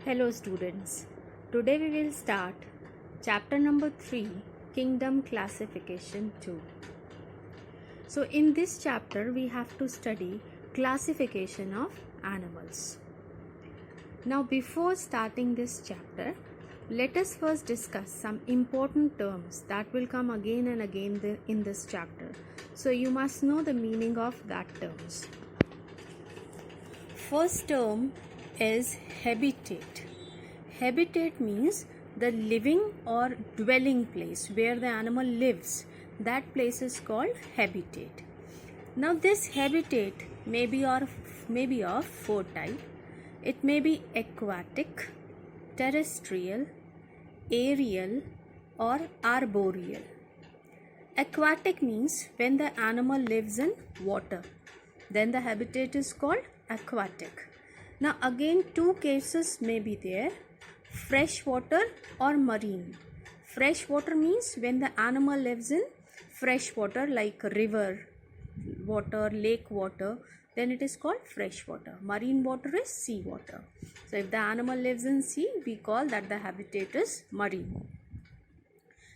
Hello students, today we will start chapter number 3, Kingdom Classification 2. So in this chapter we have to study classification of animals. Now before starting this chapter, let us first discuss some important terms that will come again and again in this chapter. So you must know the meaning of that terms. First term is habitat. Habitat means the living or dwelling place where the animal lives. That place is called habitat. Now this habitat may be of four types. It may be aquatic, terrestrial, aerial or arboreal. Aquatic means when the animal lives in water, then the habitat is called aquatic. Now again two cases may be there, fresh water or marine. Fresh water means when the animal lives in fresh water like river water, lake water, then it is called fresh water. Marine water is sea water. So if the animal lives in sea, we call that the habitat is marine.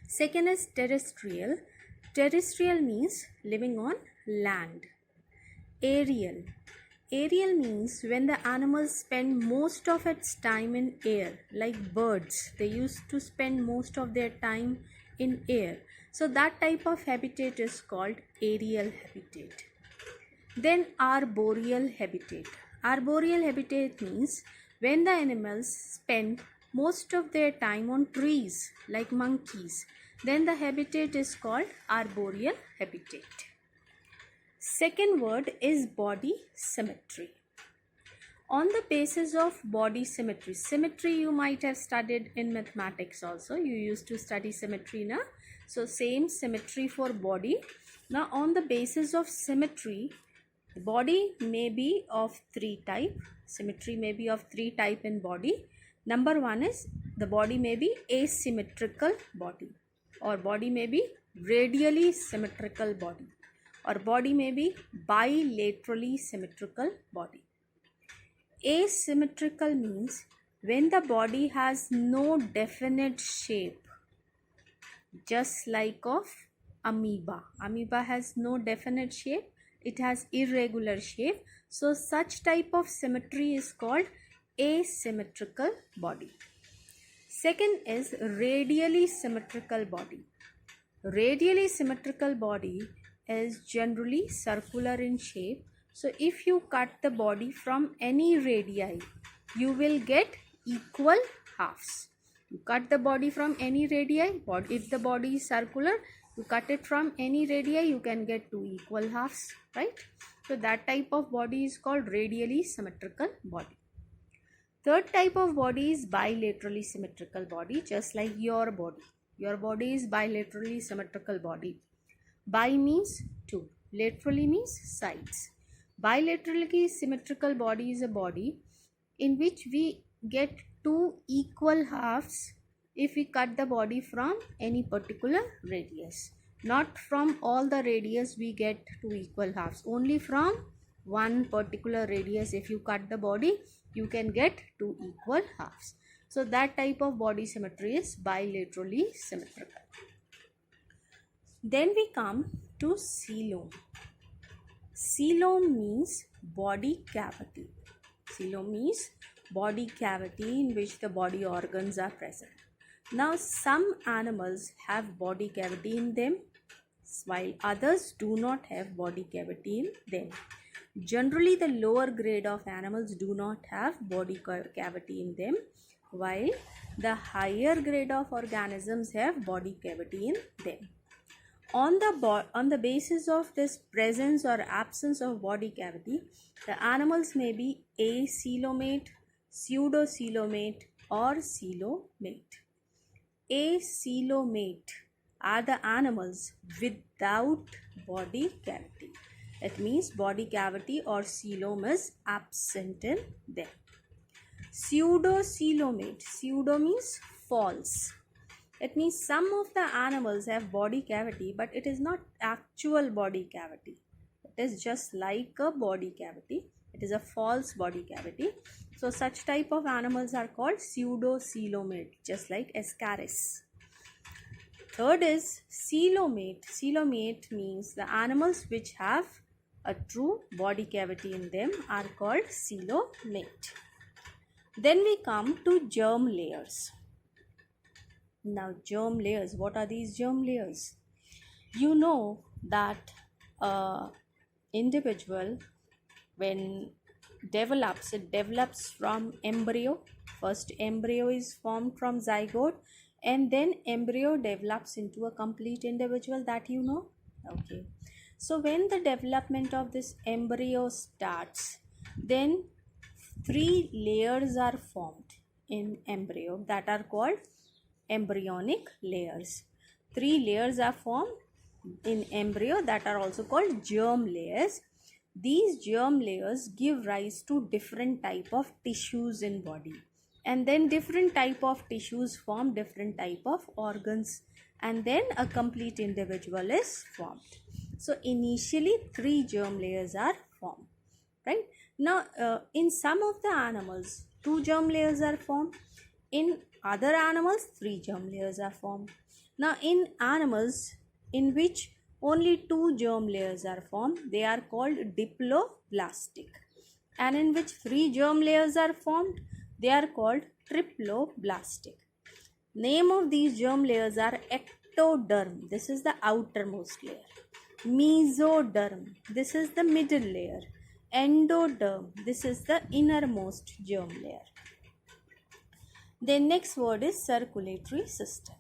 Second is terrestrial. Terrestrial means living on land. Aerial. Aerial means when the animals spend most of its time in air, like birds. They used to spend most of their time in air. So that type of habitat is called aerial habitat. Then arboreal habitat. Arboreal habitat means when the animals spend most of their time on trees, like monkeys, then the habitat is called arboreal habitat. Second word is body symmetry. On the basis of body symmetry, symmetry you might have studied in mathematics also. You used to study symmetry now. So same symmetry for body. Now on the basis of symmetry, the body may be of three type. Symmetry may be of three type in body. Number one is the body may be asymmetrical body, or body may be radially symmetrical body, or body may be bilaterally symmetrical body. Asymmetrical means when the body has no definite shape, just like of amoeba. Amoeba has no definite shape, it has irregular shape. So such type of symmetry is called asymmetrical body. Second is radially symmetrical body. Radially symmetrical body is generally circular in shape. So if you cut the body from any radii, you will get equal halves. You cut the body from any radii, if the body is circular, you cut it from any radii, you can get two equal halves, right? So that type of body is called radially symmetrical body. Third type of body is bilaterally symmetrical body, just like your body. Your body is bilaterally symmetrical body. Bi means two, laterally means sides. Bilaterally symmetrical body is a body in which we get two equal halves if we cut the body from any particular radius. Not from all the radius we get two equal halves. Only from one particular radius if you cut the body, you can get two equal halves. So that type of body symmetry is bilaterally symmetrical. Then we come to coelom. Coelom means body cavity. Coelom means body cavity in which the body organs are present. Now some animals have body cavity in them, while others do not have body cavity in them. Generally the lower grade of animals do not have body cavity in them, while the higher grade of organisms have body cavity in them. On the basis of this presence or absence of body cavity, the animals may be acoelomate, pseudocoelomate or coelomate. Acoelomate are the animals without body cavity. That means body cavity or coelom is absent in them. Pseudocoelomate. Pseudo means false. It means some of the animals have body cavity, but it is not actual body cavity. It is just like a body cavity. It is a false body cavity. So such type of animals are called pseudocoelomate, just like Ascaris. Third is coelomate. Coelomate means the animals which have a true body cavity in them are called coelomate. Then we come to germ layers. Now germ layers, what are these germ layers? You know that individual when it develops from embryo. First embryo is formed from zygote, and then embryo develops into a complete individual, that you know. Okay, so when the development of this embryo starts, then 3 layers are formed in embryo that are called embryonic layers. 3 layers are formed in embryo that are also called germ layers. These germ layers give rise to different type of tissues in body, and then different type of tissues form different type of organs, and then a complete individual is formed. So initially 3 germ layers are formed, right? Now in some of the animals 2 germ layers are formed. In other animals 3 germ layers are formed. Now in animals in which only 2 germ layers are formed, they are called diploblastic, and in which 3 germ layers are formed, they are called triploblastic. Name of these germ layers are ectoderm, this is the outermost layer; mesoderm, this is the middle layer; endoderm, this is the innermost germ layer. The next word is circulatory system.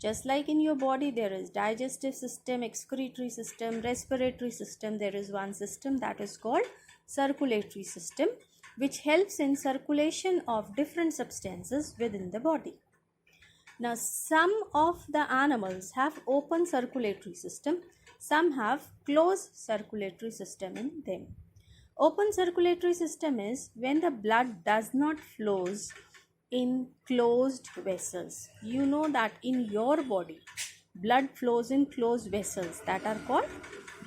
Just like in your body there is digestive system, excretory system, respiratory system, there is one system that is called circulatory system, which helps in circulation of different substances within the body. Now some of the animals have open circulatory system, some have closed circulatory system in them. Open circulatory system is when the blood does not flows in closed vessels. You know that in your body blood flows in closed vessels that are called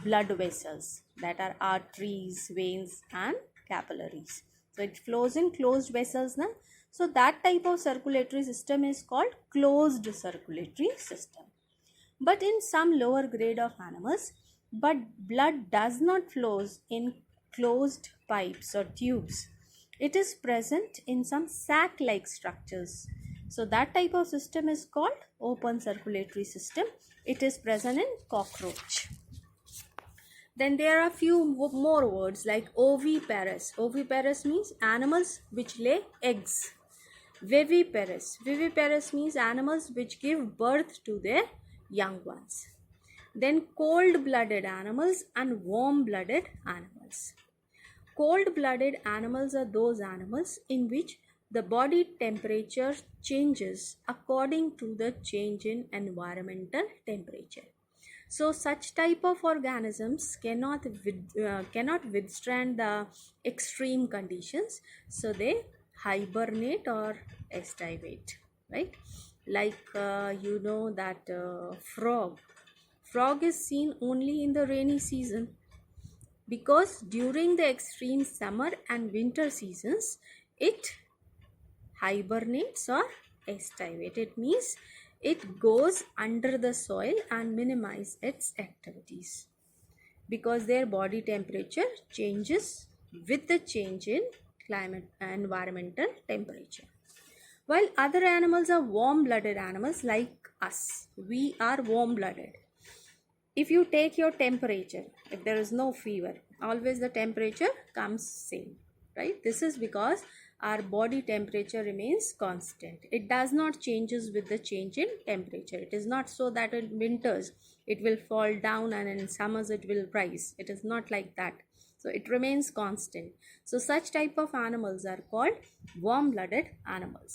blood vessels, that are arteries, veins and capillaries. So it flows in closed vessels now. So that type of circulatory system is called closed circulatory system. But in some lower grade of animals, but blood does not flows in closed pipes or tubes. It is present in some sac-like structures. So that type of system is called open circulatory system. It is present in cockroach. Then there are few more words like oviparous. Oviparous means animals which lay eggs. Viviparous. Viviparous means animals which give birth to their young ones. Then cold-blooded animals and warm-blooded animals. Cold-blooded animals are those animals in which the body temperature changes according to the change in environmental temperature. So such type of organisms cannot withstand the extreme conditions, so they hibernate or estivate, right? Like you know that frog is seen only in the rainy season, because during the extreme summer and winter seasons it hibernates or estivates. It means it goes under the soil and minimize its activities, because their body temperature changes with the change in climate and environmental temperature. While other animals are warm-blooded animals like us. We are warm-blooded. If you take your temperature, if there is no fever, always the temperature comes same, right? This is because our body temperature remains constant. It does not changes with the change in temperature. It is not so that in winters it will fall down and in summers it will rise. It is not like that. So it remains constant. So such type of animals are called warm-blooded animals.